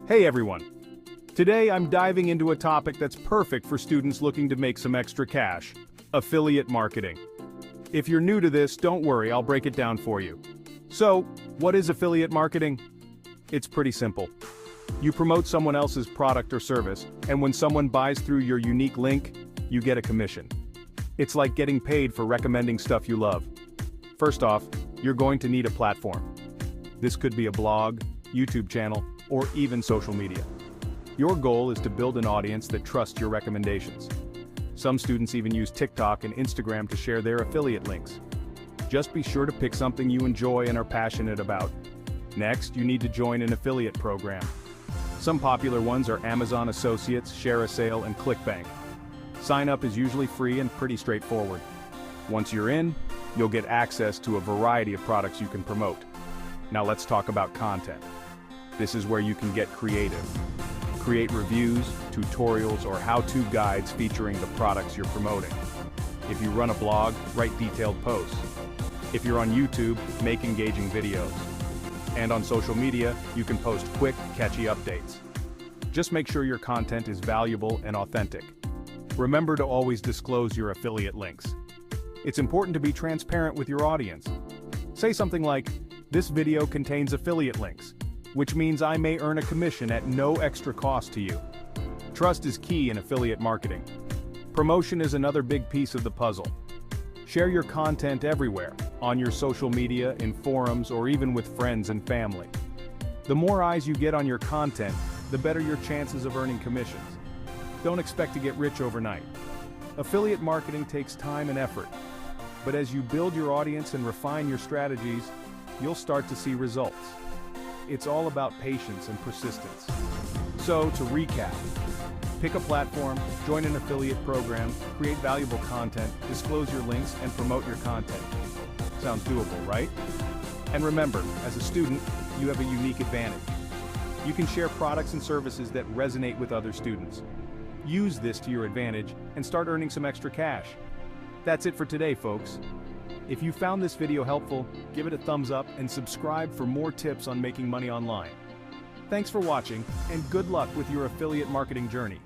Hey everyone! Today I'm diving into a topic that's perfect for students looking to make some extra cash: affiliate marketing. If you're new to this, don't worry, I'll break it down for you. So, what is affiliate marketing? It's pretty simple. You promote someone else's product or service, and when someone buys through your unique link, you get a commission. It's like getting paid for recommending stuff you love. First off, you're going to need a platform. This could be a blog, YouTube channel, or even social media. Your goal is to build an audience that trusts your recommendations. Some students even use TikTok and Instagram to share their affiliate links. Just be sure to pick something you enjoy and are passionate about. Next, you need to join an affiliate program. Some popular ones are Amazon Associates, Share a Sale, and ClickBank. Sign up is usually free and pretty straightforward. Once you're in, you'll get access to a variety of products you can promote. Now let's talk about content. This is where you can get creative. Create reviews, tutorials, or how-to guides featuring the products you're promoting. If you run a blog, write detailed posts. If you're on YouTube, make engaging videos. And on social media, you can post quick, catchy updates. Just make sure your content is valuable and authentic. Remember to always disclose your affiliate links. It's important to be transparent with your audience. Say something like, "This video contains affiliate links, which means I may earn a commission at no extra cost to you." Trust is key in affiliate marketing. Promotion is another big piece of the puzzle. Share your content everywhere, on your social media, in forums, or even with friends and family. The more eyes you get on your content, the better your chances of earning commissions. Don't expect to get rich overnight. Affiliate marketing takes time and effort, but as you build your audience and refine your strategies, you'll start to see results. It's all about patience and persistence. So, to recap, pick a platform, join an affiliate program, create valuable content, disclose your links, and promote your content. Sounds doable, right? And remember, as a student, you have a unique advantage. You can share products and services that resonate with other students. Use this to your advantage and start earning some extra cash. That's it for today, folks. If you found this video helpful, give it a thumbs up and subscribe for more tips on making money online. Thanks for watching, and good luck with your affiliate marketing journey.